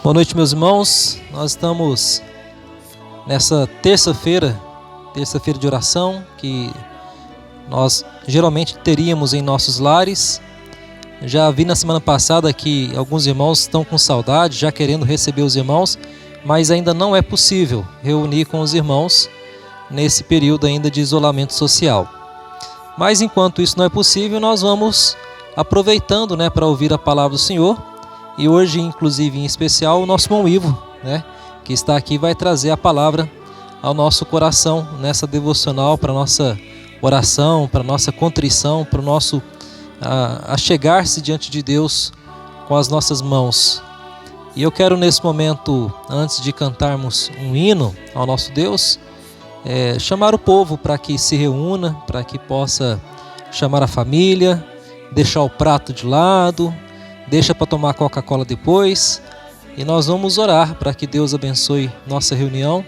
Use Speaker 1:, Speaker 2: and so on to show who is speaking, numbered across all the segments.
Speaker 1: Boa noite, meus irmãos. Nós estamos nessa terça-feira de oração, que nós geralmente teríamos em nossos lares. Já vi na semana passada que alguns irmãos estão com saudade, já querendo receber os irmãos, mas ainda não é possível reunir com os irmãos nesse período ainda de isolamento social. Mas enquanto isso não é possível, nós vamos aproveitando, para ouvir a palavra do Senhor. E hoje, inclusive, em especial, o nosso irmão Ivo, que está aqui, vai trazer a palavra ao nosso coração nessa devocional, para a nossa oração, para a nossa contrição, para o nosso achegar-se diante de Deus com as nossas mãos. E eu quero nesse momento, antes de cantarmos um hino ao nosso Deus, chamar o povo para que se reúna, para que possa chamar a família, deixar o prato de lado, deixa para tomar Coca-Cola depois, e nós vamos orar para que Deus abençoe nossa reunião,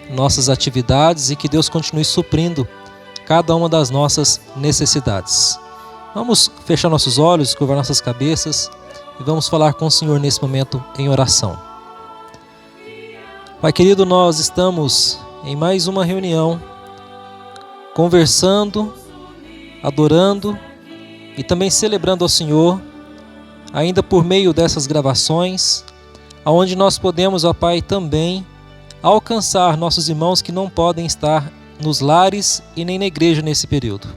Speaker 1: nossas atividades, e que Deus continue suprindo cada uma das nossas necessidades. Vamos fechar nossos olhos, curvar nossas cabeças e vamos falar com o Senhor nesse momento em oração. Pai querido, nós estamos em mais uma reunião, conversando, adorando e também celebrando ao Senhor, ainda por meio dessas gravações, aonde nós podemos, ó Pai, também alcançar nossos irmãos que não podem estar nos lares e nem na igreja nesse período.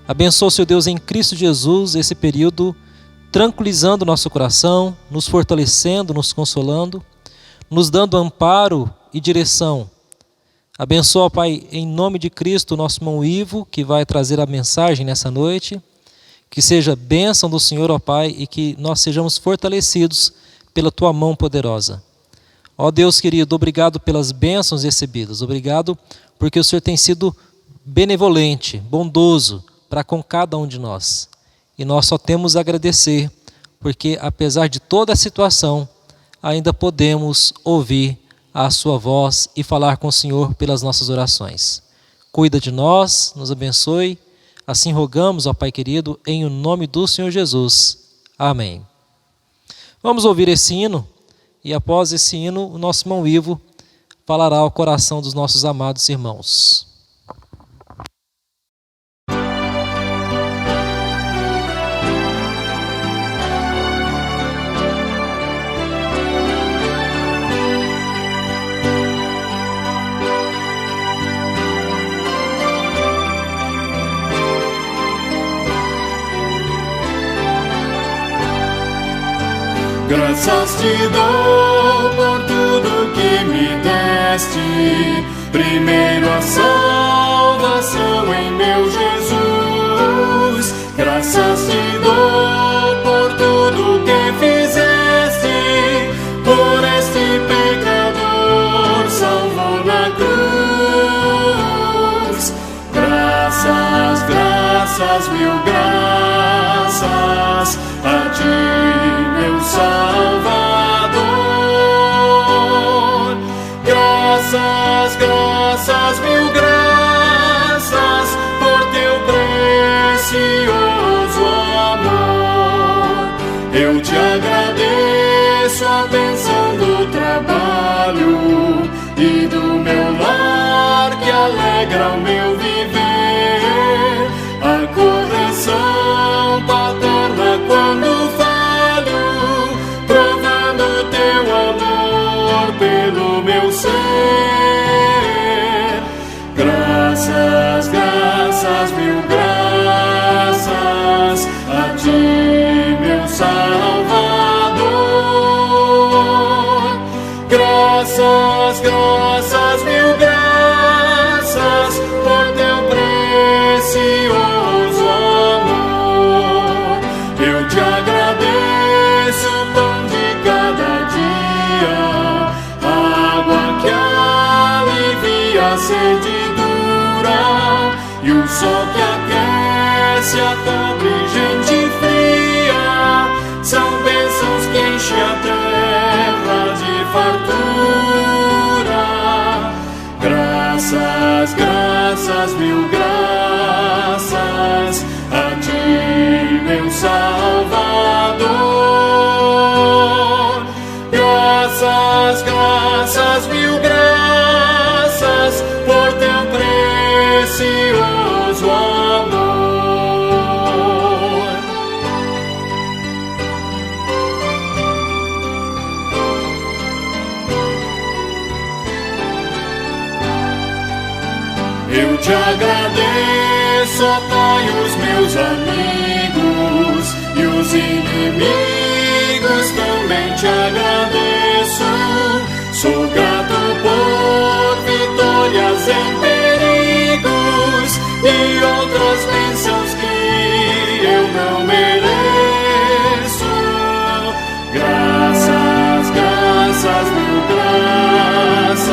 Speaker 1: Abençoa, Senhor Deus, em Cristo Jesus, esse período, tranquilizando nosso coração, nos fortalecendo, nos consolando, nos dando amparo e direção. Abençoa, ó Pai, em nome de Cristo, o nosso irmão Ivo, que vai trazer a mensagem nessa noite. Que seja bênção do Senhor, ó Pai, e que nós sejamos fortalecidos pela Tua mão poderosa. Ó Deus querido, obrigado pelas bênçãos recebidas. Obrigado porque o Senhor tem sido benevolente, bondoso para com cada um de nós. E nós só temos a agradecer, porque apesar de toda a situação, ainda podemos ouvir a Sua voz e falar com o Senhor pelas nossas orações. Cuida de nós, nos abençoe. Assim rogamos, ó Pai querido, em o nome do Senhor Jesus. Amém. Vamos ouvir esse hino, e após esse hino, o nosso irmão Ivo falará ao coração dos nossos amados irmãos.
Speaker 2: Graças te dou por tudo que me deste, primeiro a salvação em meu Jesus. Graças te dou por tudo que fizeste, por este pecador salvo na cruz. Graças, graças, mil graças a ti, meu Salvador. Graças, graças, mil graças por teu precioso amor. Eu te agradeço a bênção do trabalho e do meu lar que alegra o meu viver, a correção paterna quando falho, provando teu amor pelo meu ser. Graças, graças, mil graças a ti, meu Salvador. Graças, graças, mil graças por teu precioso amor. Eu te agradeço o pão de cada dia, a água que alivia a sede dura e o sol que aquece a pobre gente fria. São bênçãos que enchem a terra de fartura. Graças, graças, mil graças a ti, meu Salvador. Graças, Eu te agradeço, ó Pai, os meus amigos e os inimigos também te agradeço. Sou grato por vitórias em perigos e outras bênçãos que eu não mereço. Graças, graças, mil graças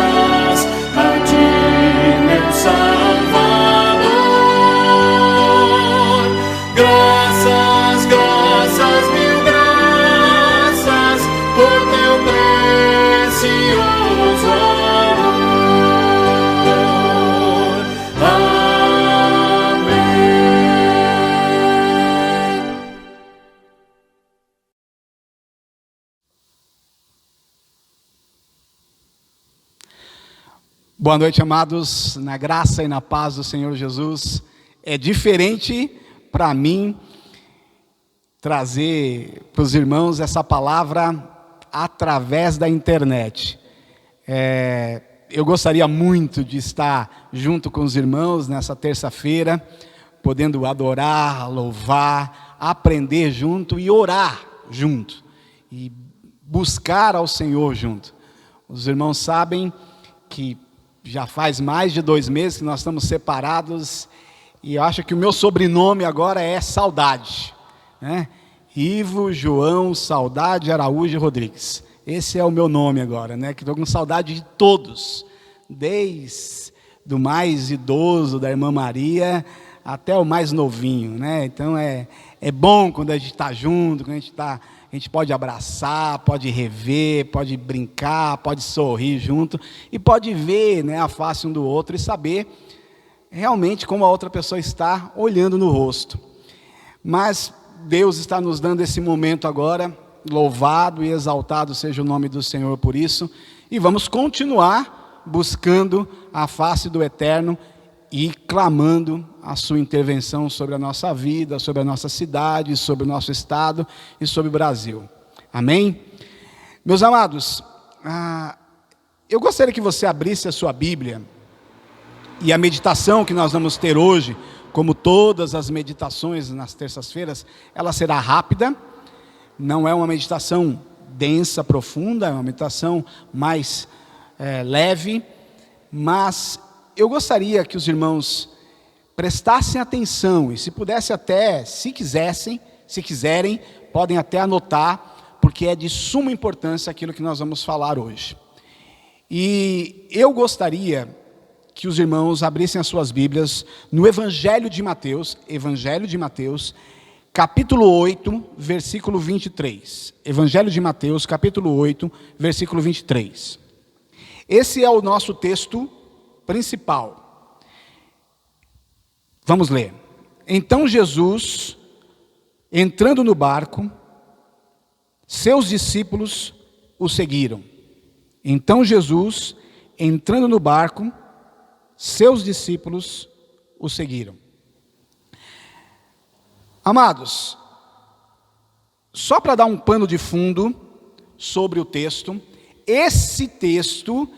Speaker 2: a ti, meu Salvador. Graças, graças, mil graças por teu precioso amor. Amém.
Speaker 3: Boa noite, amados, na graça e na paz do Senhor Jesus. É diferente para mim trazer para os irmãos essa palavra através da internet. Eu gostaria muito de estar junto com os irmãos nessa terça-feira, podendo adorar, louvar, aprender junto e orar junto, e buscar ao Senhor junto. Os irmãos sabem que já faz mais de 2 meses que nós estamos separados, e eu acho que o meu sobrenome agora é Saudade, né? Ivo João Saudade Araújo Rodrigues. Esse é o meu nome agora, né? Que estou com saudade de todos, desde do mais idoso, da irmã Maria, até o mais novinho, né? Então é bom quando a gente está junto, quando a gente pode abraçar, pode rever, pode brincar, pode sorrir junto, e pode ver, né, a face um do outro e saber realmente como a outra pessoa está olhando no rosto. Mas Deus está nos dando esse momento agora, louvado e exaltado seja o nome do Senhor por isso, e vamos continuar buscando a face do Eterno e clamando a sua intervenção sobre a nossa vida, sobre a nossa cidade, sobre o nosso estado e sobre o Brasil. Amém? Meus amados, eu gostaria que você abrisse a sua Bíblia, e a meditação que nós vamos ter hoje, como todas as meditações nas terças-feiras, ela será rápida, não é uma meditação densa, profunda, é uma meditação mais leve, mas eu gostaria que os irmãos prestassem atenção, e se pudesse até, se quiserem, podem até anotar, porque é de suma importância aquilo que nós vamos falar hoje. E eu gostaria que os irmãos abrissem as suas Bíblias no Evangelho de Mateus, capítulo 8, versículo 23. Evangelho de Mateus, capítulo 8, versículo 23. Esse é o nosso texto principal. Vamos ler. Então Jesus, entrando no barco, seus discípulos o seguiram. Então Jesus, entrando no barco, seus discípulos o seguiram. Amados, só para dar um pano de fundo sobre o texto, esse texto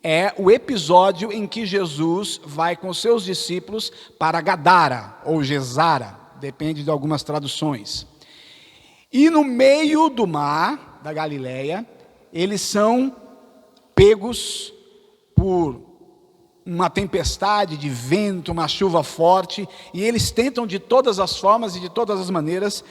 Speaker 3: é o episódio em que Jesus vai com seus discípulos para Gadara, ou Gesara, depende de algumas traduções. E no meio do mar, da Galileia, eles são pegos por uma tempestade de vento, uma chuva forte, e eles tentam de todas as formas e de todas as maneiras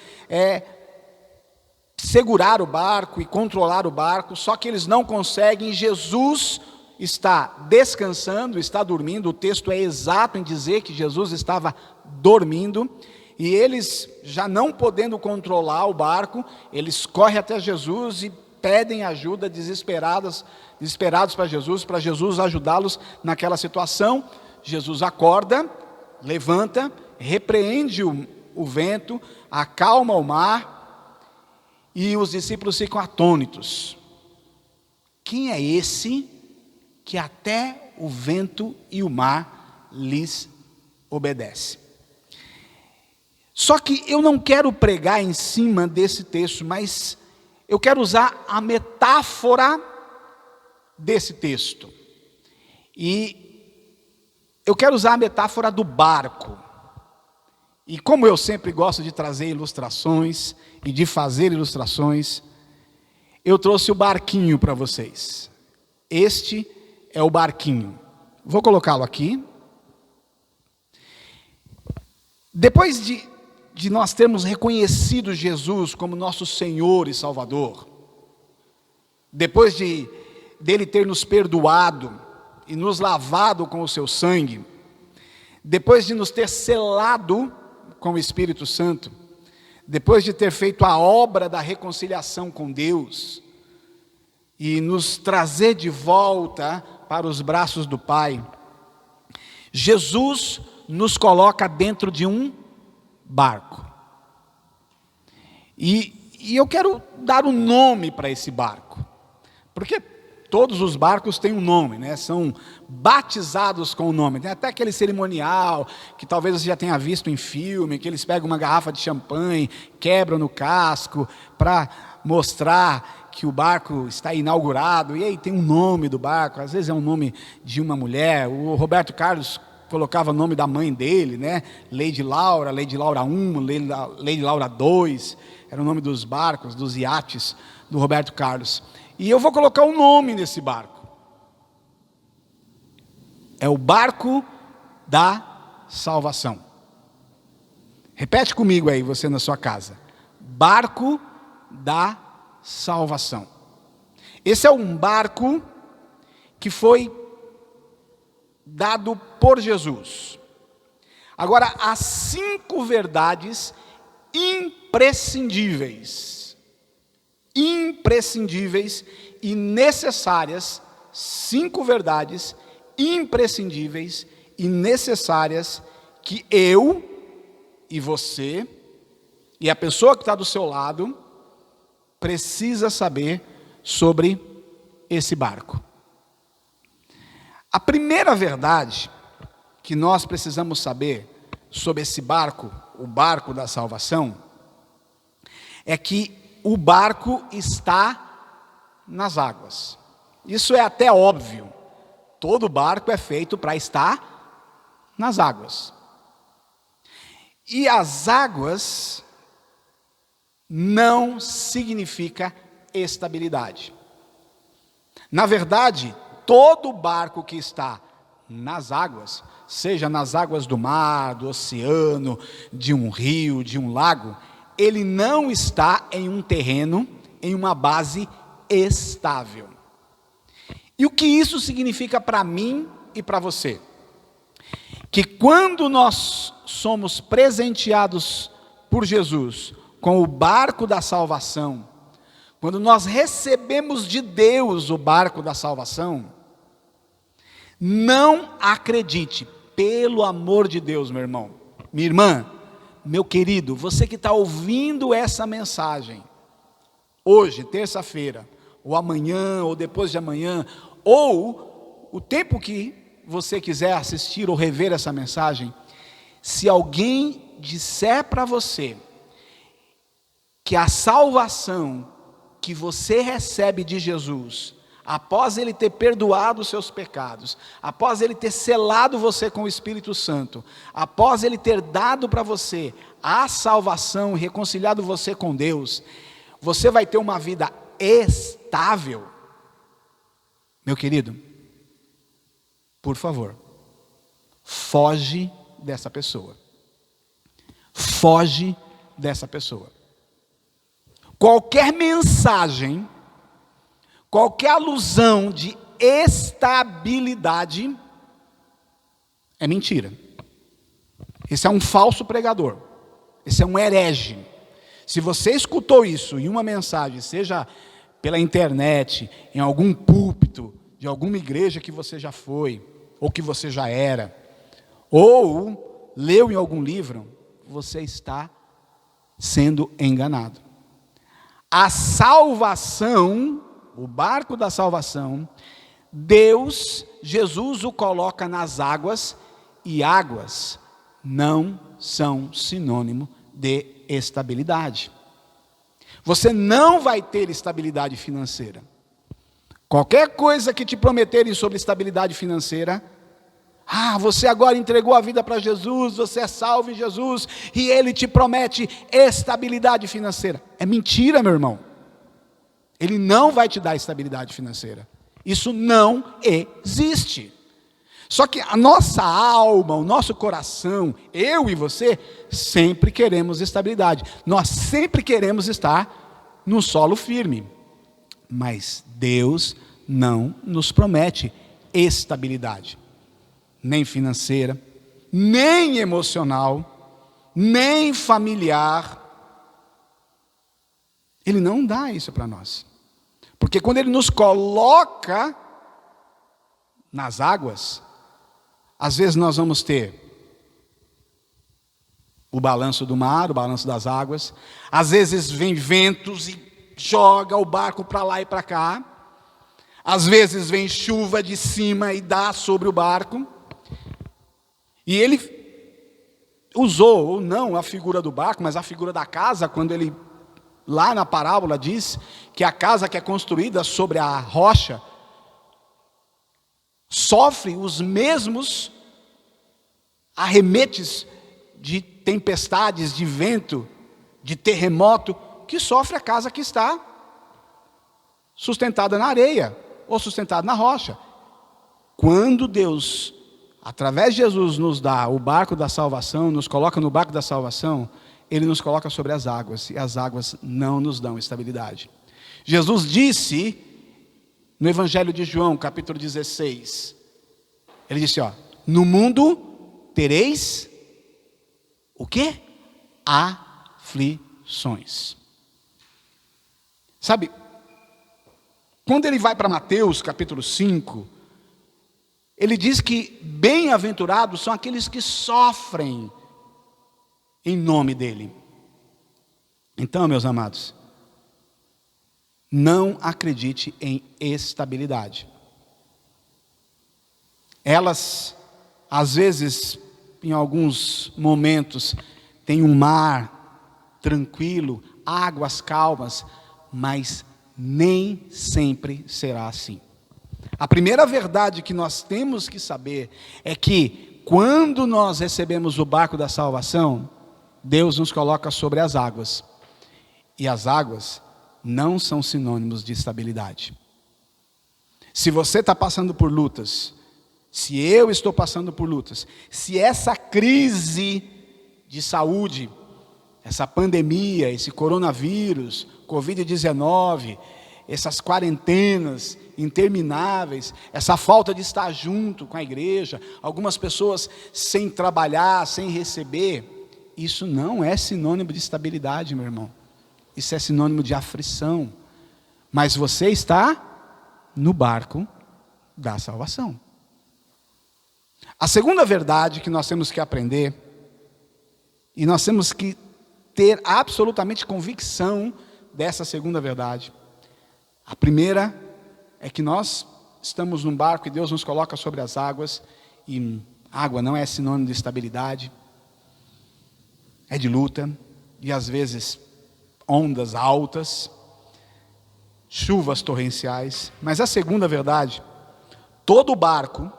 Speaker 3: segurar o barco e controlar o barco, só que eles não conseguem. Jesus está descansando, está dormindo, o texto é exato em dizer que Jesus estava dormindo, e eles, já não podendo controlar o barco, eles correm até Jesus e pedem ajuda, desesperados para Jesus ajudá-los naquela situação. Jesus acorda, levanta, repreende o vento, acalma o mar, e os discípulos ficam atônitos. Quem é esse que até o vento e o mar lhes obedecem? Só que eu não quero pregar em cima desse texto, mas eu quero usar a metáfora desse texto. E eu quero usar a metáfora do barco. E como eu sempre gosto de trazer ilustrações e de fazer ilustrações, eu trouxe o barquinho para vocês. Este é o barquinho. Vou colocá-lo aqui. Depois de nós termos reconhecido Jesus como nosso Senhor e Salvador, depois dele ter nos perdoado e nos lavado com o seu sangue, depois de nos ter selado com o Espírito Santo, depois de ter feito a obra da reconciliação com Deus e nos trazer de volta para os braços do Pai, Jesus nos coloca dentro de um barco. E eu quero dar um nome para esse barco, porque todos os barcos têm um nome, né? São batizados com o nome. Tem até aquele cerimonial que talvez você já tenha visto em filme, que eles pegam uma garrafa de champanhe, quebram no casco para mostrar que o barco está inaugurado. E aí tem um nome do barco, às vezes é um nome de uma mulher. O Roberto Carlos colocava o nome da mãe dele, né? Lady Laura 1, Lady Laura 2, era o nome dos barcos, dos iates do Roberto Carlos. E eu vou colocar um nome nesse barco. É o barco da salvação. Repete comigo aí, você na sua casa. Barco da salvação. Esse é um barco que foi dado por Jesus. Agora, há 5 verdades imprescindíveis e necessárias, 5 verdades imprescindíveis e necessárias que eu e você e a pessoa que está do seu lado precisa saber sobre esse barco. A primeira verdade que nós precisamos saber sobre esse barco, o barco da salvação, é que o barco está nas águas. Isso é até óbvio. Todo barco é feito para estar nas águas. E as águas não significa estabilidade. Na verdade, todo barco que está nas águas, seja nas águas do mar, do oceano, de um rio, de um lago, ele não está em um terreno, em uma base estável. E o que isso significa para mim e para você? Que quando nós somos presenteados por Jesus com o barco da salvação, quando nós recebemos de Deus o barco da salvação, não acredite, pelo amor de Deus, meu irmão, minha irmã, meu querido, você que está ouvindo essa mensagem, hoje, terça-feira, ou amanhã, ou depois de amanhã, ou o tempo que você quiser assistir ou rever essa mensagem, se alguém disser para você que a salvação que você recebe de Jesus, após Ele ter perdoado os seus pecados, após Ele ter selado você com o Espírito Santo, após Ele ter dado para você a salvação, reconciliado você com Deus, você vai ter uma vida estável. Meu querido, por favor, foge dessa pessoa. Foge dessa pessoa. Qualquer mensagem, qualquer alusão de estabilidade é mentira. Esse é um falso pregador. Esse é um herege. Se você escutou isso em uma mensagem, seja pela internet, em algum púlpito, de alguma igreja que você já foi, ou que você já era, ou leu em algum livro, você está sendo enganado. A salvação, o barco da salvação, Deus, Jesus o coloca nas águas, e águas não são sinônimo de estabilidade. Você não vai ter estabilidade financeira. Qualquer coisa que te prometerem sobre estabilidade financeira, Você agora entregou a vida para Jesus, você é salvo em Jesus, e Ele te promete estabilidade financeira. É mentira, meu irmão. Ele não vai te dar estabilidade financeira. Isso não existe. Só que a nossa alma, o nosso coração, eu e você, sempre queremos estabilidade. Nós sempre queremos estar no solo firme. Mas Deus não nos promete estabilidade. Nem financeira, nem emocional, nem familiar. Ele não dá isso para nós. Porque quando Ele nos coloca nas águas, às vezes nós vamos ter o balanço do mar, o balanço das águas. Às vezes vem ventos e joga o barco para lá e para cá. Às vezes vem chuva de cima e dá sobre o barco. E Ele usou, ou não, a figura do barco, mas a figura da casa, quando Ele, lá na parábola, diz que a casa que é construída sobre a rocha sofre os mesmos arremetes de tempestades, de vento, de terremoto, que sofre a casa que está sustentada na areia, ou sustentada na rocha. Quando Deus, através de Jesus, nos dá o barco da salvação, nos coloca no barco da salvação, Ele nos coloca sobre as águas, e as águas não nos dão estabilidade. Jesus disse, no Evangelho de João, capítulo 16, Ele disse, no mundo tereis, o quê? Aflições. Sabe, quando Ele vai para Mateus, capítulo 5, Ele diz que bem-aventurados são aqueles que sofrem em nome dEle. Então, meus amados, não acredite em estabilidade. Elas, às vezes, em alguns momentos, têm um mar tranquilo, águas calmas, mas nem sempre será assim. A primeira verdade que nós temos que saber é que, quando nós recebemos o barco da salvação, Deus nos coloca sobre as águas. E as águas não são sinônimos de estabilidade. Se você está passando por lutas, se eu estou passando por lutas, se essa crise de saúde, essa pandemia, esse coronavírus, Covid-19, essas quarentenas intermináveis, essa falta de estar junto com a igreja, algumas pessoas sem trabalhar, sem receber, isso não é sinônimo de estabilidade, meu irmão. Isso é sinônimo de aflição. Mas você está no barco da salvação. A segunda verdade que nós temos que aprender, e nós temos que ter absolutamente convicção dessa segunda verdade. A primeira é que nós estamos num barco e Deus nos coloca sobre as águas, e água não é sinônimo de estabilidade, é de luta, e às vezes ondas altas, chuvas torrenciais. Mas a segunda verdade, todo barco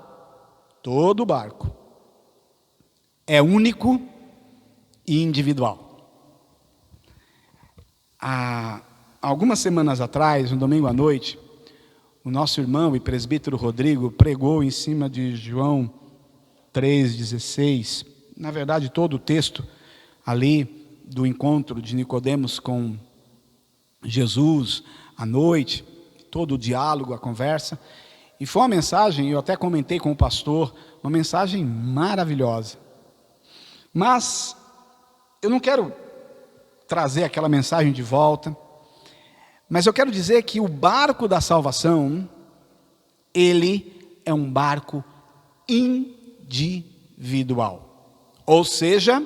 Speaker 3: é único e individual. Há algumas semanas atrás, no domingo à noite, o nosso irmão e presbítero Rodrigo pregou em cima de João 3,16. Na verdade, todo o texto ali do encontro de Nicodemos com Jesus à noite, todo o diálogo, a conversa. E foi uma mensagem, eu até comentei com o pastor, uma mensagem maravilhosa. Mas eu não quero trazer aquela mensagem de volta, mas eu quero dizer que o barco da salvação, ele é um barco individual. Ou seja,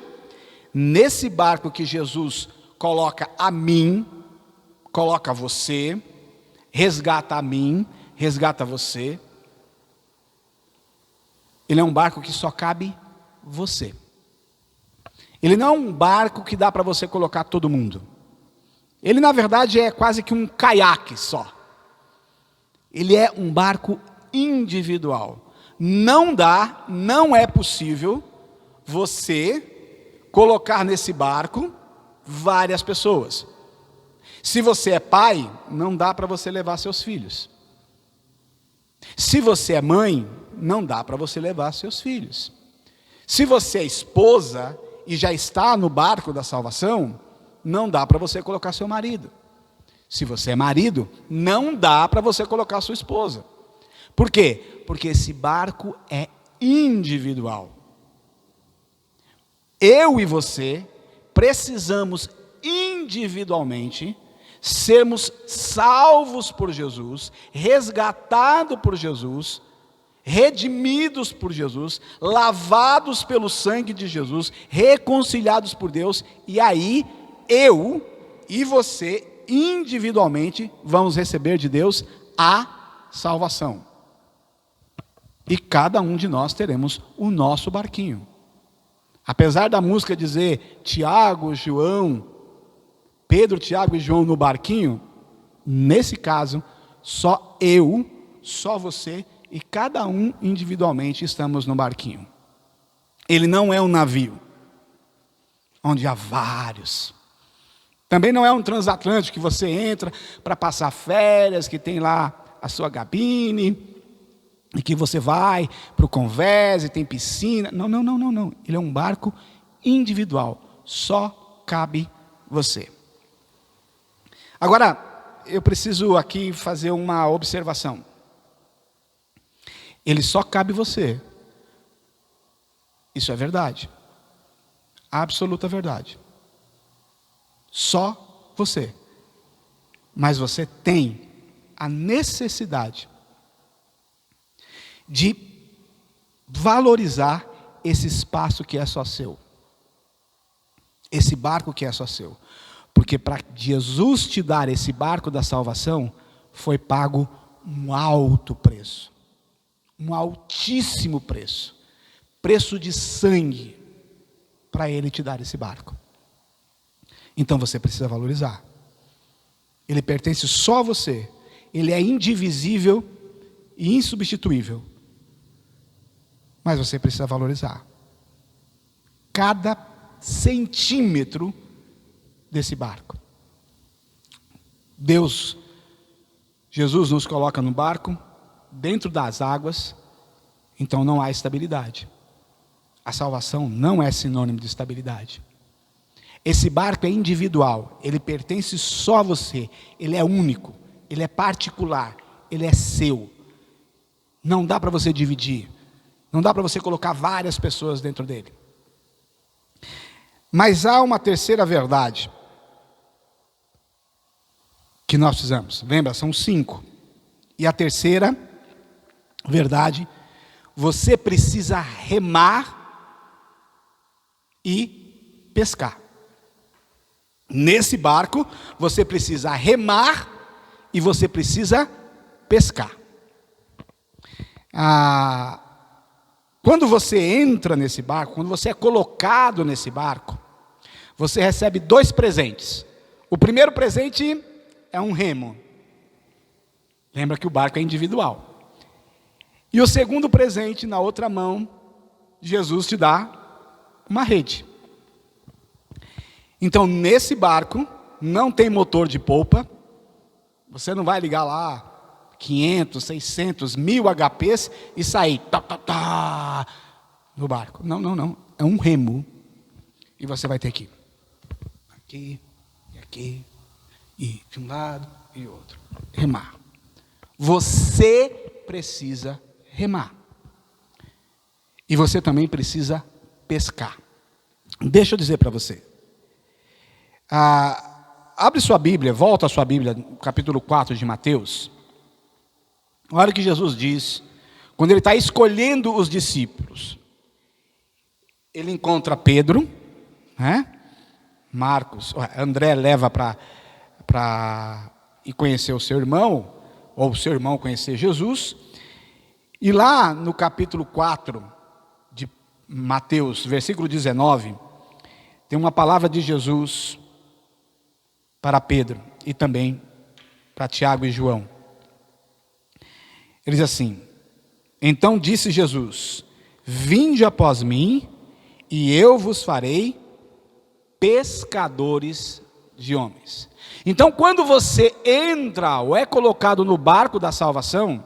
Speaker 3: nesse barco que Jesus coloca a mim, coloca você, resgata a mim, resgata você, ele é um barco que só cabe você. Ele não é um barco que dá para você colocar todo mundo. Ele, na verdade, é quase que um caiaque só. Ele é um barco individual. não é possível você colocar nesse barco várias pessoas. Se você é pai, não dá para você levar seus filhos. Se você é mãe, não dá para você levar seus filhos. Se você é esposa e já está no barco da salvação, não dá para você colocar seu marido. Se você é marido, não dá para você colocar sua esposa. Por quê? Porque esse barco é individual. Eu e você precisamos individualmente sermos salvos por Jesus, resgatados por Jesus, redimidos por Jesus, lavados pelo sangue de Jesus, reconciliados por Deus, e aí eu e você individualmente vamos receber de Deus a salvação. E cada um de nós teremos o nosso barquinho. Apesar da música dizer Tiago, João, Pedro, Tiago e João no barquinho, nesse caso, só eu, só você e cada um individualmente estamos no barquinho. Ele não é um navio, onde há vários. Também não é um transatlântico que você entra para passar férias, que tem lá a sua cabine, e que você vai para o convés e tem piscina. Não. Ele é um barco individual, só cabe você. Agora, eu preciso aqui fazer uma observação. Ele só cabe você. Isso é verdade. Absoluta verdade. Só você. Mas você tem a necessidade de valorizar esse espaço que é só seu. Esse barco que é só seu. Porque para Jesus te dar esse barco da salvação, foi pago um alto preço. Um altíssimo preço. Preço de sangue para Ele te dar esse barco. Então você precisa valorizar. Ele pertence só a você. Ele é indivisível e insubstituível. Mas você precisa valorizar cada centímetro desse barco. Jesus nos coloca no barco, dentro das águas, então não há estabilidade. A salvação não é sinônimo de estabilidade. Esse barco é individual, ele pertence só a você, ele é único, ele é particular, ele é seu. Não dá para você dividir, não dá para você colocar várias pessoas dentro dele. Mas há uma terceira verdade que nós precisamos. Lembra, são 5. E a terceira verdade, você precisa remar e pescar. Nesse barco, você precisa remar e você precisa pescar. Quando você entra nesse barco, quando você é colocado nesse barco, você recebe 2 presentes. O primeiro presente é um remo. Lembra que o barco é individual. E o segundo presente, na outra mão, Jesus te dá uma rede. Então, nesse barco, não tem motor de polpa. Você não vai ligar lá 500, 600, 1000 HPs e sair no barco. Não. É um remo. E você vai ter que ir aqui e aqui, e de um lado e outro. Remar. Você precisa remar. E você também precisa pescar. Deixa eu dizer para você. Abre sua Bíblia, volta a sua Bíblia, no capítulo 4 de Mateus. Olha o que Jesus diz, quando ele está escolhendo os discípulos. Ele encontra Pedro, né? Marcos, André leva para ir conhecer o seu irmão, ou o seu irmão conhecer Jesus. E lá no capítulo 4 de Mateus, versículo 19, tem uma palavra de Jesus para Pedro e também para Tiago e João. Ele diz assim: Então disse Jesus: vinde após mim, e eu vos farei pescadores de homens. Então, quando você entra ou é colocado no barco da salvação,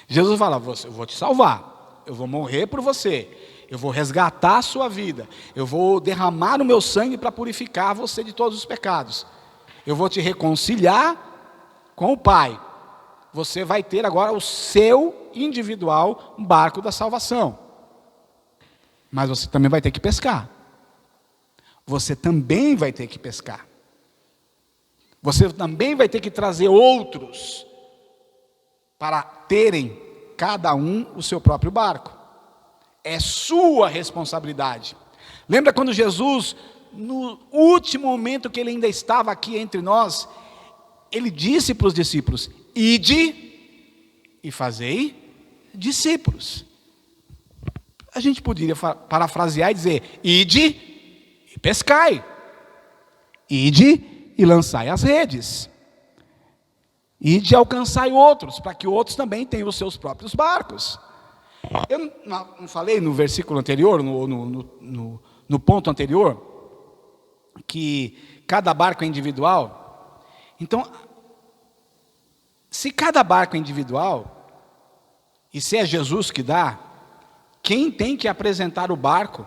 Speaker 3: Jesus fala: eu vou te salvar, eu vou morrer por você, eu vou resgatar a sua vida, eu vou derramar o meu sangue para purificar você de todos os pecados, eu vou te reconciliar com o Pai. Você vai ter agora o seu individual barco da salvação. Mas você também vai ter que pescar. Você também vai ter que pescar. Você também vai ter que trazer outros para terem cada um o seu próprio barco. É sua responsabilidade. Lembra quando Jesus, no último momento que ele ainda estava aqui entre nós, ele disse para os discípulos: ide e fazei discípulos. A gente poderia parafrasear e dizer: ide e pescai, ide e lançai as redes, ide e alcançai outros, para que outros também tenham os seus próprios barcos. Eu não falei no versículo anterior, no ponto anterior, que cada barco é individual? Então, se cada barco é individual, e se é Jesus que dá, quem tem que apresentar o barco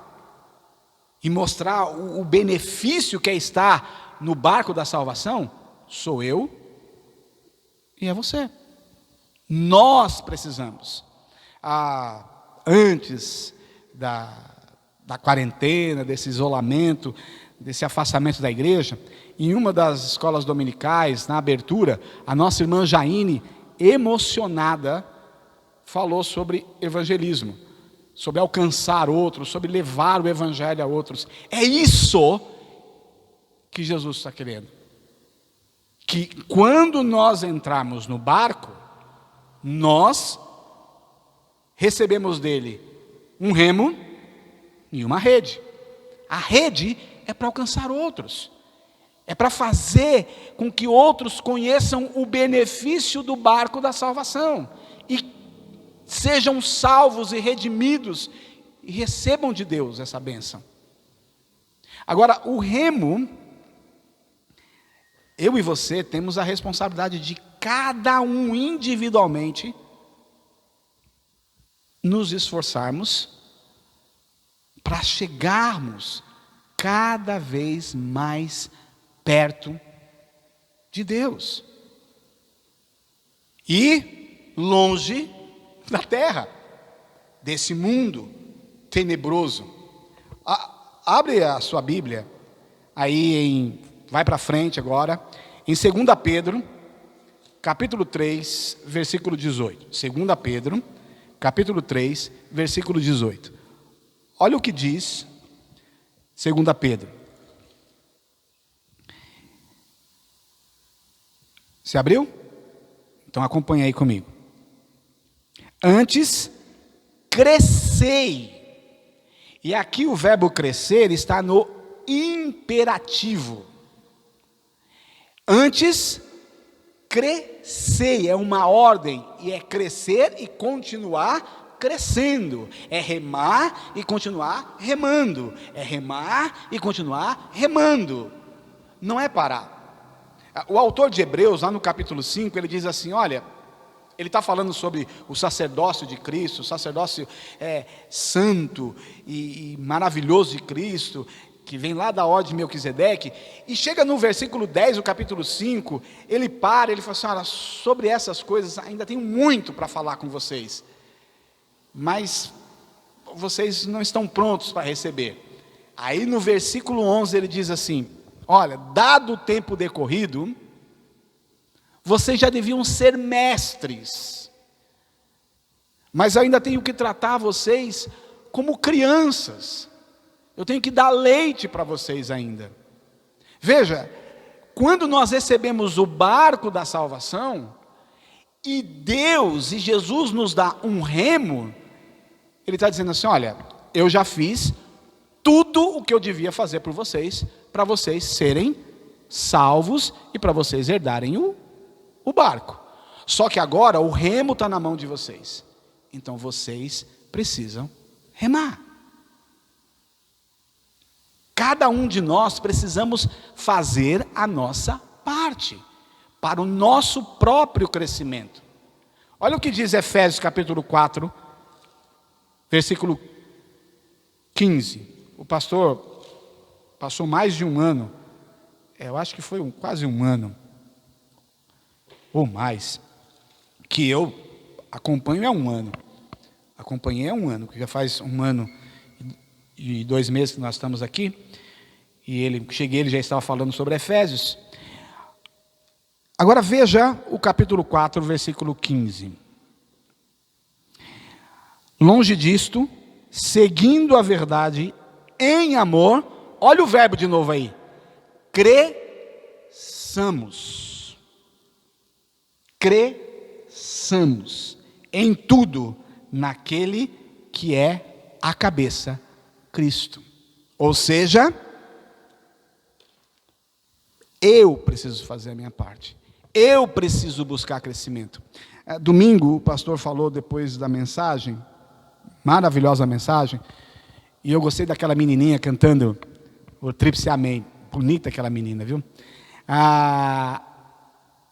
Speaker 3: e mostrar o benefício que é estar no barco da salvação, sou eu e é você. Nós precisamos. Antes da quarentena, desse isolamento, desse afastamento da igreja, em uma das escolas dominicais, na abertura, a nossa irmã Jaine, emocionada, falou sobre evangelismo, sobre alcançar outros, sobre levar o evangelho a outros. É isso que Jesus está querendo. Que quando nós entrarmos no barco, nós recebemos dele um remo e uma rede. A rede é para alcançar outros. É para fazer com que outros conheçam o benefício do barco da salvação. E sejam salvos e redimidos e recebam de Deus essa bênção. Agora, o remo, eu e você temos a responsabilidade de cada um individualmente nos esforçarmos para chegarmos cada vez mais perto de Deus e longe da terra, desse mundo tenebroso. Abre a sua Bíblia aí, vai para frente agora, em 2 Pedro, capítulo 3, versículo 18. 2 Pedro, capítulo 3, versículo 18. Olha o que diz 2 Pedro. Se abriu? Então acompanha aí comigo. Antes, crescei. E aqui o verbo crescer está no imperativo. Antes, crescei. É uma ordem. E é crescer e continuar crescendo. É remar e continuar remando. É remar e continuar remando. Não é parar. O autor de Hebreus, lá no capítulo 5, ele diz assim, olha, ele está falando sobre o sacerdócio de Cristo, o sacerdócio santo e maravilhoso de Cristo, que vem lá da ordem de Melquisedeque, e chega no versículo 10 do capítulo 5, ele para, ele fala assim, olha, sobre essas coisas ainda tenho muito para falar com vocês, mas vocês não estão prontos para receber. Aí no versículo 11 ele diz assim, olha, dado o tempo decorrido, vocês já deviam ser mestres, mas eu ainda tenho que tratar vocês como crianças, eu tenho que dar leite para vocês ainda. Veja, quando nós recebemos o barco da salvação, e Deus e Jesus nos dá um remo, Ele está dizendo assim, olha, eu já fiz tudo o que eu devia fazer por vocês, para vocês serem salvos e para vocês herdarem o barco. Só que agora o remo está na mão de vocês. Então vocês precisam remar. Cada um de nós precisamos fazer a nossa parte para o nosso próprio crescimento. Olha o que diz Efésios capítulo 4, versículo 15. O pastor passou mais de um ano, eu acho que foi quase um ano, ou mais, que eu acompanho há um ano. Acompanhei há um ano, porque já faz 1 ano e 2 meses que nós estamos aqui. E ele já estava falando sobre Efésios. Agora veja o capítulo 4, versículo 15. Longe disto, seguindo a verdade em amor, olha o verbo de novo aí, cresçamos. Cresçamos em tudo naquele que é a cabeça, Cristo. Ou seja, eu preciso fazer a minha parte. Eu preciso buscar crescimento. Domingo o pastor falou depois da mensagem, maravilhosa mensagem, e eu gostei daquela menininha cantando o Tríplice Amém. Bonita aquela menina, viu?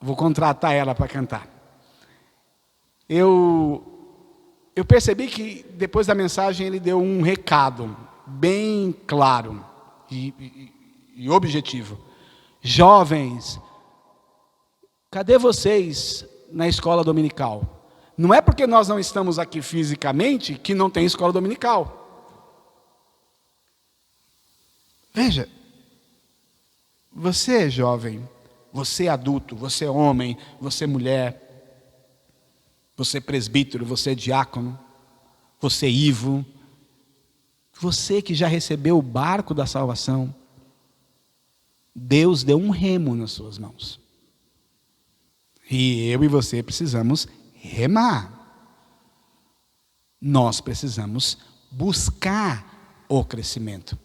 Speaker 3: Vou contratar ela para cantar. Eu percebi que depois da mensagem ele deu um recado bem claro e objetivo. Jovens, cadê vocês na escola dominical? Não é porque nós não estamos aqui fisicamente que não tem escola dominical. Veja, você é jovem, você é adulto, você é homem, você é mulher, você é presbítero, você é diácono, você é Ivo, você que já recebeu o barco da salvação, Deus deu um remo nas suas mãos. E eu e você precisamos remar. Nós precisamos buscar o crescimento.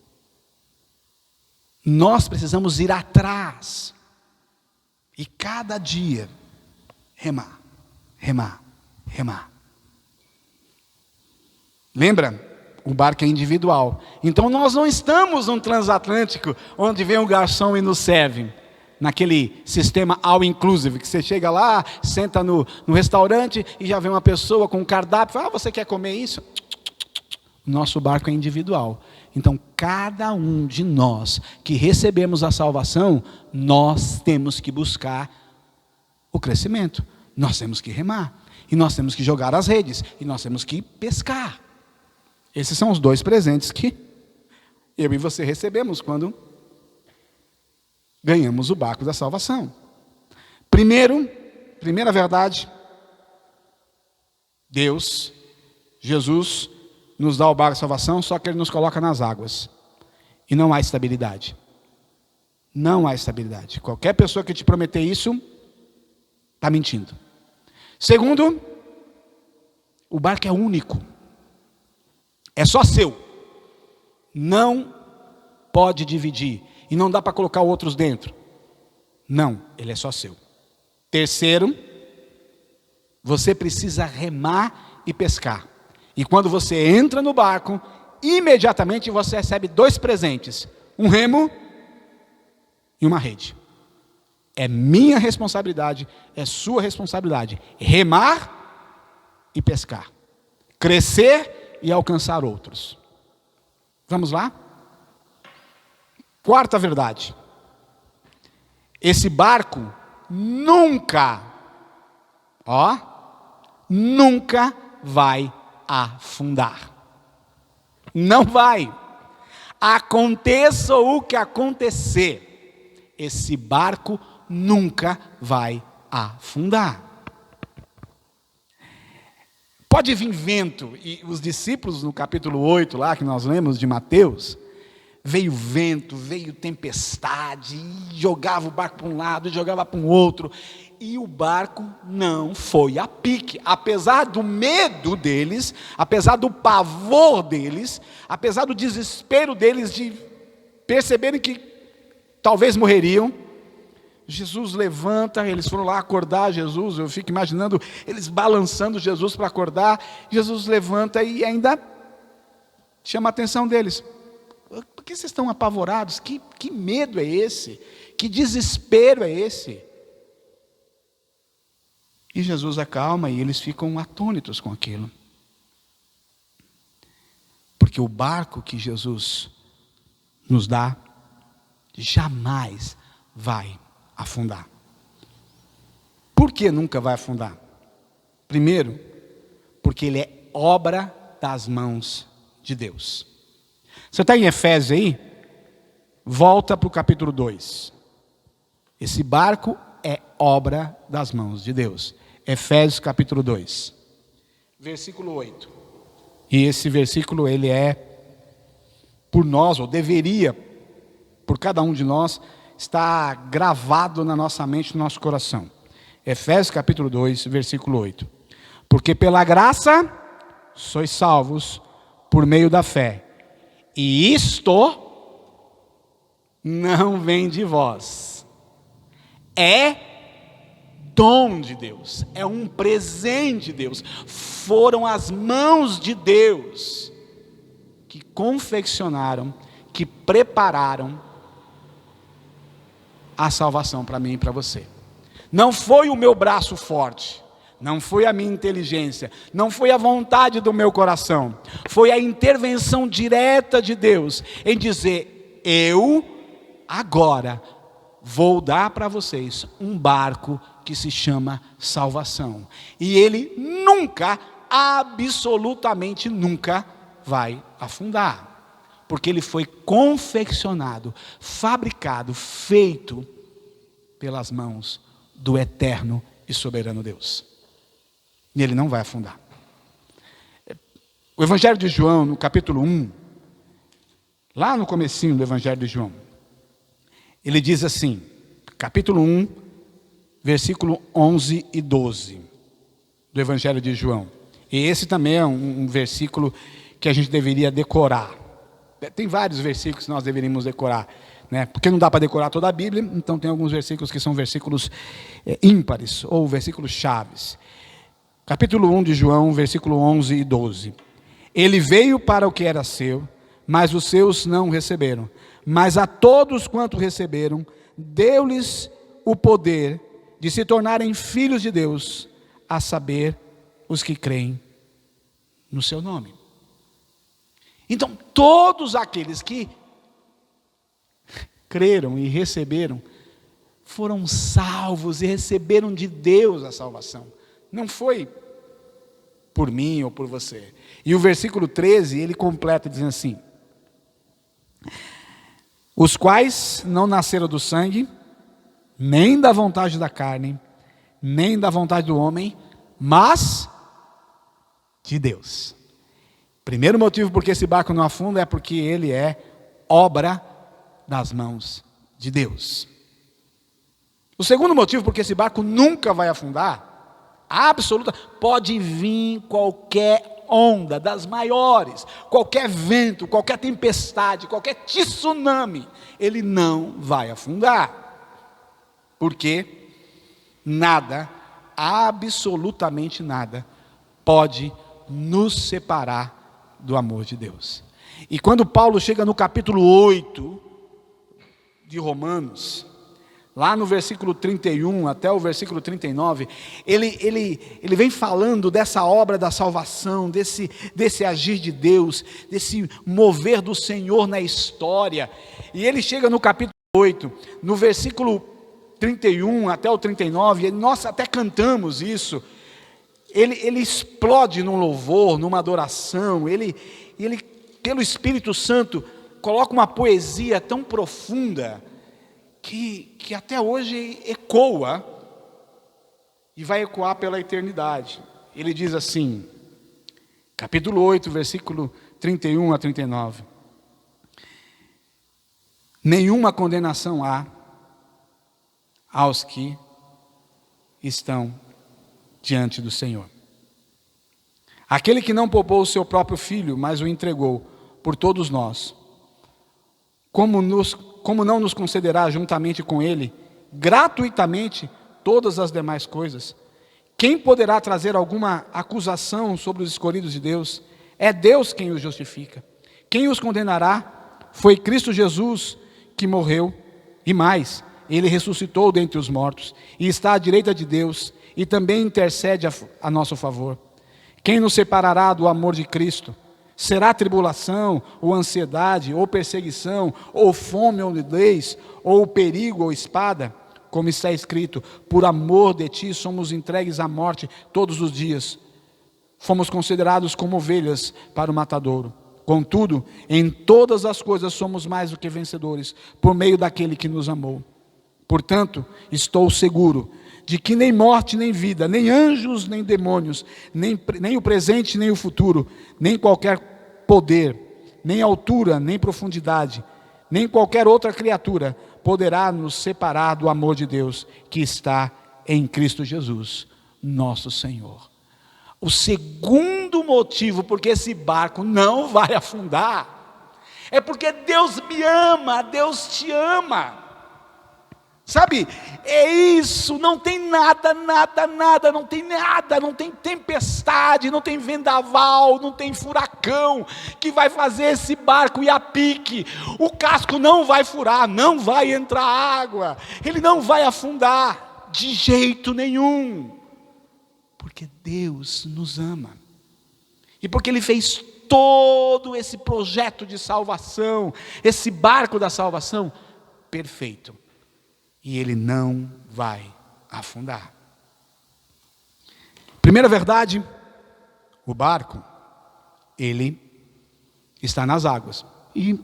Speaker 3: Nós precisamos ir atrás. E cada dia remar, remar, remar. Lembra? O barco é individual. Então nós não estamos num transatlântico onde vem um garçom e nos serve. Naquele sistema all inclusive, que você chega lá, senta no restaurante e já vem uma pessoa com um cardápio, fala, você quer comer isso? Nosso barco é individual. Então cada um de nós que recebemos a salvação, nós temos que buscar o crescimento. Nós temos que remar. E nós temos que jogar as redes. E nós temos que pescar. Esses são os 2 presentes que eu e você recebemos quando ganhamos o barco da salvação. Primeira verdade, Deus, Jesus, nos dá o barco da salvação, só que Ele nos coloca nas águas. E não há estabilidade. Não há estabilidade. Qualquer pessoa que te prometer isso, está mentindo. Segundo, o barco é único. É só seu. Não pode dividir. E não dá para colocar outros dentro. Não, ele é só seu. Terceiro, você precisa remar e pescar. E quando você entra no barco, imediatamente você recebe 2 presentes. Um remo e uma rede. É minha responsabilidade, é sua responsabilidade. Remar e pescar. Crescer e alcançar outros. Vamos lá? 4ª verdade. Esse barco nunca vai afundar. Não vai. Aconteça o que acontecer, esse barco nunca vai afundar. Pode vir vento, e os discípulos no capítulo 8, lá que nós lemos de Mateus, veio vento, veio tempestade, e jogava o barco para um lado, jogava para um outro, e o barco não foi a pique, apesar do medo deles, apesar do pavor deles, apesar do desespero deles de perceberem que talvez morreriam. Jesus levanta, eles foram lá acordar Jesus, eu fico imaginando eles balançando Jesus para acordar. Jesus levanta e ainda chama a atenção deles. Por que vocês estão apavorados? Que medo é esse? Que desespero é esse? E Jesus acalma e eles ficam atônitos com aquilo. Porque o barco que Jesus nos dá jamais vai afundar. Por que nunca vai afundar? Primeiro, porque ele é obra das mãos de Deus. Você está em Efésios aí? Volta para o capítulo 2. Esse barco é obra das mãos de Deus. Efésios capítulo 2, versículo 8. E esse versículo ele é, por nós, ou deveria, por cada um de nós, estar gravado na nossa mente, no nosso coração. Efésios capítulo 2, versículo 8. Porque pela graça sois salvos por meio da fé. E isto não vem de vós. É dom de Deus, é um presente de Deus. Foram as mãos de Deus que confeccionaram, que prepararam a salvação para mim e para você. Não foi o meu braço forte, não foi a minha inteligência, não foi a vontade do meu coração, foi a intervenção direta de Deus em dizer: eu agora vou dar para vocês um barco que se chama salvação. E ele nunca, absolutamente nunca, vai afundar. Porque ele foi confeccionado, fabricado, feito pelas mãos do eterno e soberano Deus. E ele não vai afundar. O Evangelho de João, no capítulo 1, lá no comecinho do Evangelho de João, ele diz assim, capítulo 1, versículo 11 e 12, do Evangelho de João. E esse também é um versículo que a gente deveria decorar. Tem vários versículos que nós deveríamos decorar, né? Porque não dá para decorar toda a Bíblia, então tem alguns versículos que são versículos ímpares, ou versículos chaves. Capítulo 1 de João, versículo 11 e 12. Ele veio para o que era seu, mas os seus não receberam. Mas a todos quanto receberam, deu-lhes o poder de se tornarem filhos de Deus, a saber, os que creem no seu nome. Então, todos aqueles que creram e receberam, foram salvos e receberam de Deus a salvação. Não foi por mim ou por você. E o versículo 13, ele completa dizendo assim: os quais não nasceram do sangue, nem da vontade da carne, nem da vontade do homem, mas de Deus. Primeiro motivo porque esse barco não afunda é porque ele é obra das mãos de Deus. O segundo motivo porque esse barco nunca vai afundar, absoluta, pode vir qualquer onda das maiores, qualquer vento, qualquer tempestade, qualquer tsunami, ele não vai afundar. Porque nada, absolutamente nada, pode nos separar do amor de Deus. E quando Paulo chega no capítulo 8 de Romanos, lá no versículo 31 até o versículo 39, ele vem falando dessa obra da salvação, desse agir de Deus, desse mover do Senhor na história. E ele chega no capítulo 8, no versículo 31 até o 39, e nós até cantamos isso. Ele explode num louvor, numa adoração, ele pelo Espírito Santo coloca uma poesia tão profunda que até hoje ecoa e vai ecoar pela eternidade. Ele diz assim, capítulo 8, versículo 31 a 39: nenhuma condenação há aos que estão diante do Senhor. Aquele que não poupou o seu próprio filho, mas o entregou por todos nós, como não nos concederá juntamente com ele gratuitamente todas as demais coisas. Quem poderá trazer alguma acusação sobre os escolhidos de Deus? É Deus quem os justifica. Quem os condenará? Foi Cristo Jesus que morreu, e mais, Ele ressuscitou dentre os mortos, e está à direita de Deus, e também intercede a nosso favor. Quem nos separará do amor de Cristo? Será tribulação, ou ansiedade, ou perseguição, ou fome, ou nudez, ou perigo, ou espada? Como está escrito, por amor de ti somos entregues à morte todos os dias. Fomos considerados como ovelhas para o matadouro. Contudo, em todas as coisas somos mais do que vencedores, por meio daquele que nos amou. Portanto, estou seguro de que nem morte, nem vida, nem anjos, nem demônios, nem o presente, nem o futuro, nem qualquer poder, nem altura, nem profundidade, nem qualquer outra criatura poderá nos separar do amor de Deus que está em Cristo Jesus, nosso Senhor. O segundo motivo porque esse barco não vai afundar é porque Deus me ama, Deus te ama. Sabe, é isso, não tem nada, não tem nada, não tem tempestade, não tem vendaval, não tem furacão que vai fazer esse barco ir a pique. O casco não vai furar, não vai entrar água, ele não vai afundar de jeito nenhum, porque Deus nos ama, e porque Ele fez todo esse projeto de salvação, esse barco da salvação perfeito. E ele não vai afundar. Primeira verdade, o barco, ele está nas águas e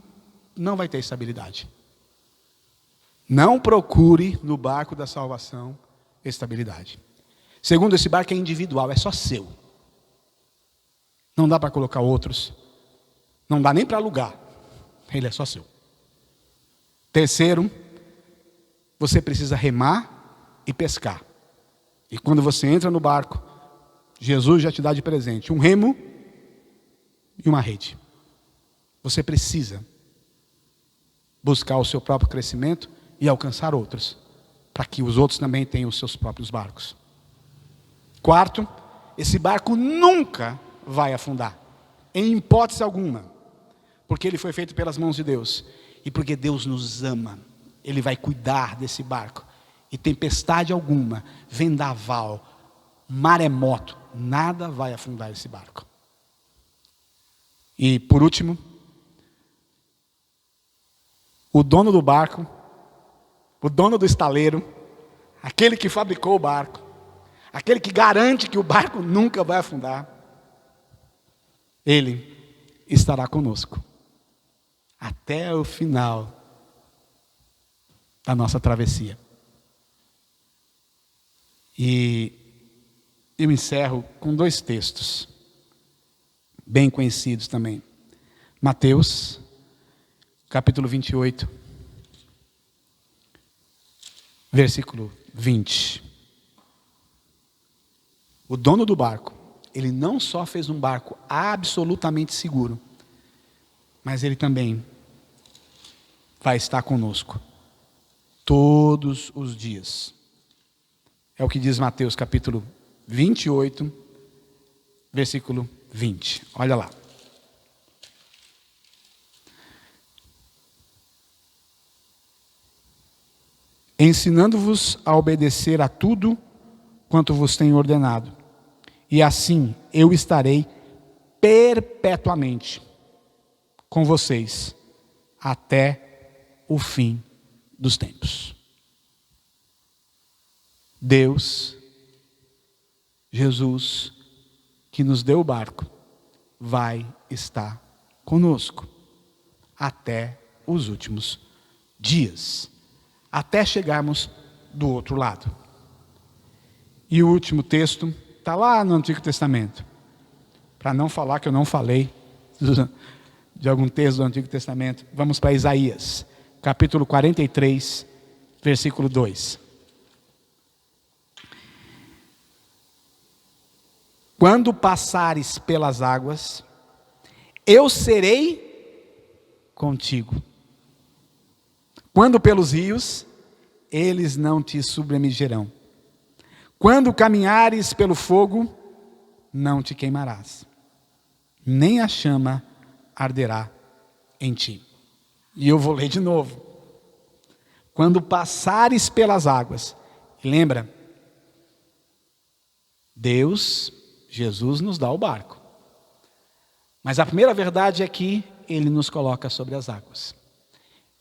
Speaker 3: não vai ter estabilidade. Não procure no barco da salvação estabilidade. Segundo, esse barco é individual, é só seu. Não dá para colocar outros. Não dá nem para alugar. Ele é só seu. Terceiro, você precisa remar e pescar. E quando você entra no barco, Jesus já te dá de presente um remo e uma rede. Você precisa buscar o seu próprio crescimento e alcançar outros, para que os outros também tenham os seus próprios barcos. Quarto, esse barco nunca vai afundar, em hipótese alguma, porque ele foi feito pelas mãos de Deus, e porque Deus nos ama. Ele vai cuidar desse barco. E tempestade alguma, vendaval, maremoto, nada vai afundar esse barco. E por último, o dono do barco, o dono do estaleiro, aquele que fabricou o barco, aquele que garante que o barco nunca vai afundar, ele estará conosco até o final da nossa travessia. E eu encerro com 2 textos, bem conhecidos também. Mateus, capítulo 28, versículo 20. O dono do barco, ele não só fez um barco absolutamente seguro, mas ele também vai estar conosco todos os dias. É o que diz Mateus capítulo 28, versículo 20. Olha lá. Ensinando-vos a obedecer a tudo quanto vos tenho ordenado, e assim eu estarei perpetuamente com vocês até o fim dos tempos. Deus, Jesus, que nos deu o barco, vai estar conosco até os últimos dias, até chegarmos do outro lado. E o último texto está lá no Antigo Testamento, para não falar que eu não falei de algum texto do Antigo Testamento. Vamos para Isaías, capítulo 43, versículo 2. Quando passares pelas águas, eu serei contigo. Quando pelos rios, eles não te submergirão. Quando caminhares pelo fogo, não te queimarás, nem a chama arderá em ti. E eu vou ler de novo. Quando passares pelas águas, lembra, Deus, Jesus nos dá o barco. Mas a primeira verdade é que Ele nos coloca sobre as águas.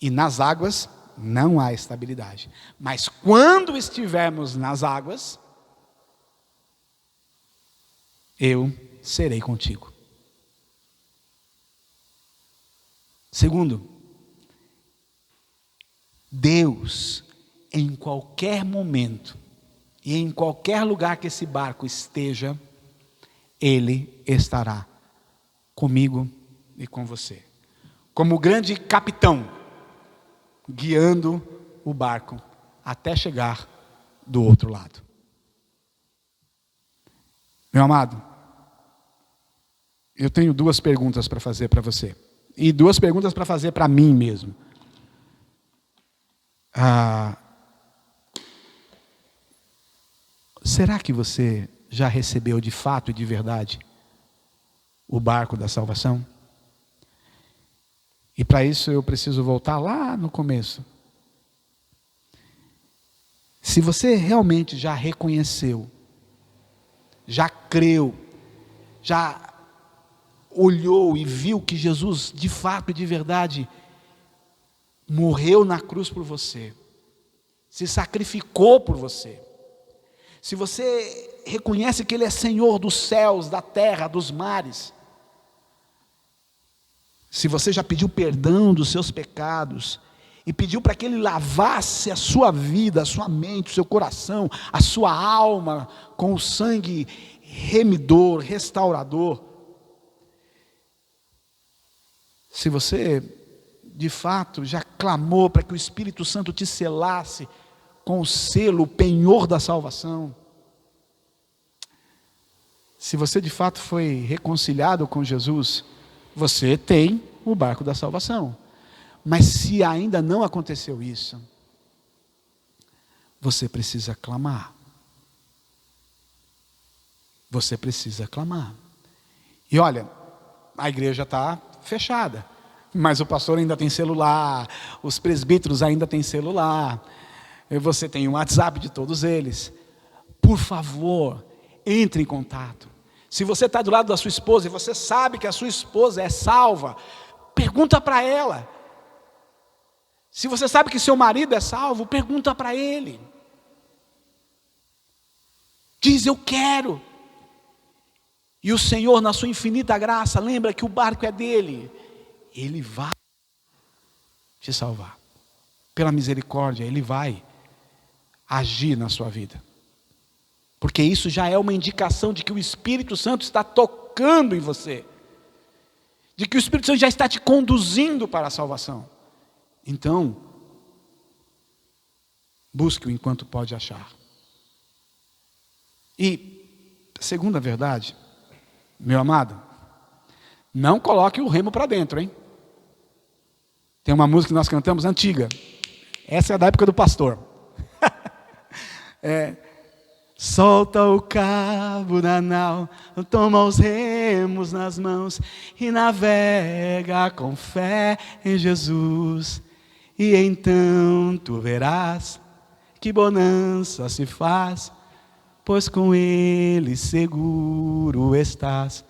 Speaker 3: E nas águas não há estabilidade. Mas quando estivermos nas águas, eu serei contigo. Segundo, Deus, em qualquer momento e em qualquer lugar que esse barco esteja, Ele estará comigo e com você. Como grande capitão, guiando o barco até chegar do outro lado. Meu amado, eu tenho duas perguntas para fazer para você. E duas perguntas para fazer para mim mesmo. Será que você já recebeu de fato e de verdade o barco da salvação? E para isso eu preciso voltar lá no começo. Se você realmente já reconheceu, já creu, já olhou e viu que Jesus de fato e de verdade morreu na cruz por você, se sacrificou por você, se você reconhece que Ele é Senhor dos céus, da terra, dos mares, se você já pediu perdão dos seus pecados e pediu para que Ele lavasse a sua vida, a sua mente, o seu coração, a sua alma com o sangue remidor, restaurador, se você de fato já clamou para que o Espírito Santo te selasse com o selo, o penhor da salvação, se você de fato foi reconciliado com Jesus, você tem o barco da salvação. Mas se ainda não aconteceu isso, você precisa clamar. Você precisa clamar. E olha, a igreja está fechada, mas o pastor ainda tem celular, os presbíteros ainda têm celular, e você tem o WhatsApp de todos eles. Por favor, entre em contato. Se você está do lado da sua esposa e você sabe que a sua esposa é salva, pergunta para ela. Se você sabe que seu marido é salvo, pergunta para ele. Diz: eu quero. E o Senhor, na sua infinita graça, lembra que o barco é dele. Ele vai te salvar. Pela misericórdia, Ele vai agir na sua vida. Porque isso já é uma indicação de que o Espírito Santo está tocando em você. De que o Espírito Santo já está te conduzindo para a salvação. Então, busque-o enquanto pode achar. E, segunda verdade, meu amado, não coloque o remo para dentro, hein? Tem uma música que nós cantamos antiga. Essa é da época do pastor. Solta o cabo da nau, toma os remos nas mãos e navega com fé em Jesus. E então tu verás que bonança se faz, pois com Ele seguro estás.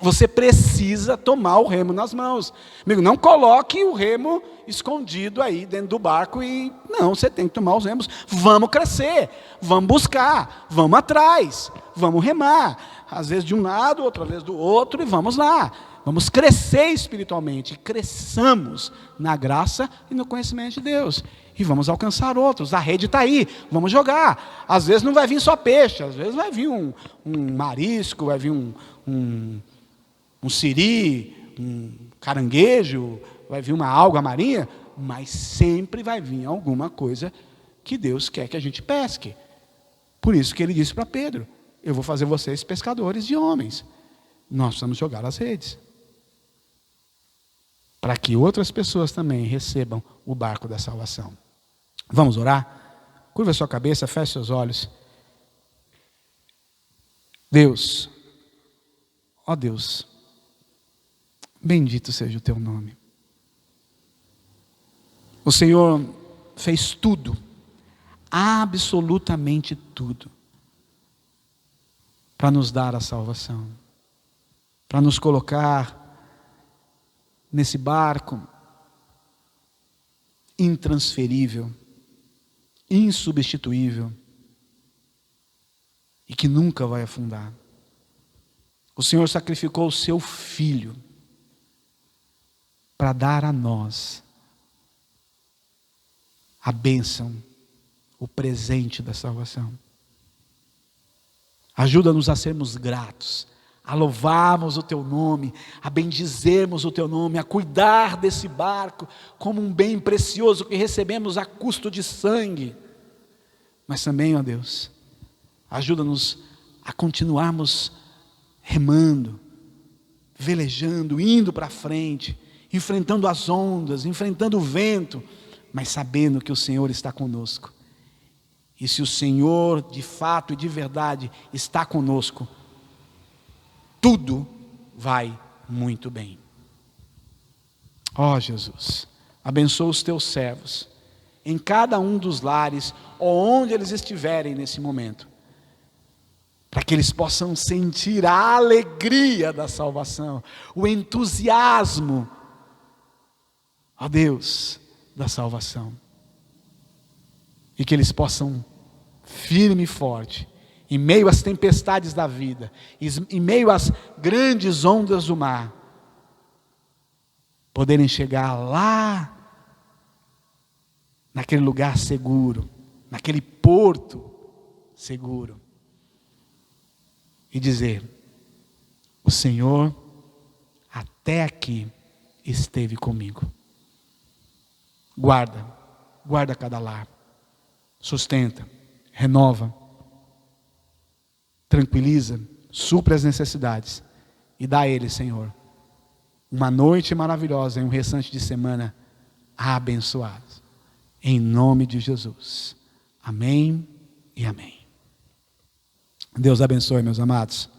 Speaker 3: Você precisa tomar o remo nas mãos. Amigo, não coloque o remo escondido aí dentro do barco e... Não, você tem que tomar os remos. Vamos crescer, vamos buscar, vamos atrás, vamos remar. Às vezes de um lado, outra vez do outro, e vamos lá. Vamos crescer espiritualmente. Cresçamos na graça e no conhecimento de Deus. E vamos alcançar outros. A rede está aí, vamos jogar. Às vezes não vai vir só peixe, às vezes vai vir um marisco, vai vir um siri, um caranguejo, vai vir uma alga marinha, mas sempre vai vir alguma coisa que Deus quer que a gente pesque. Por isso que Ele disse para Pedro: eu vou fazer vocês pescadores de homens. Nós precisamos jogar as redes, para que outras pessoas também recebam o barco da salvação. Vamos orar? Curva a sua cabeça, feche seus olhos. Deus, ó Deus, bendito seja o teu nome. O Senhor fez tudo, absolutamente tudo, para nos dar a salvação, para nos colocar nesse barco intransferível, insubstituível e que nunca vai afundar. O Senhor sacrificou o seu Filho para dar a nós a bênção, o presente da salvação. Ajuda-nos a sermos gratos, a louvarmos o teu nome, a bendizermos o teu nome, a cuidar desse barco como um bem precioso que recebemos a custo de sangue. Mas também, ó Deus, ajuda-nos a continuarmos remando, velejando, indo para frente, enfrentando as ondas, enfrentando o vento, mas sabendo que o Senhor está conosco. E se o Senhor de fato e de verdade está conosco, tudo vai muito bem. Ó Jesus, abençoa os teus servos, em cada um dos lares, onde eles estiverem nesse momento, para que eles possam sentir a alegria da salvação, o entusiasmo, ó Deus, da salvação. E que eles possam, firme e forte, em meio às tempestades da vida, em meio às grandes ondas do mar, poderem chegar lá, naquele lugar seguro, naquele porto seguro, e dizer: o Senhor até aqui esteve comigo. Guarda cada lar, sustenta, renova, tranquiliza, supre as necessidades e dá a Ele, Senhor, uma noite maravilhosa e um restante de semana abençoado. Em nome de Jesus. Amém e amém. Deus abençoe, meus amados.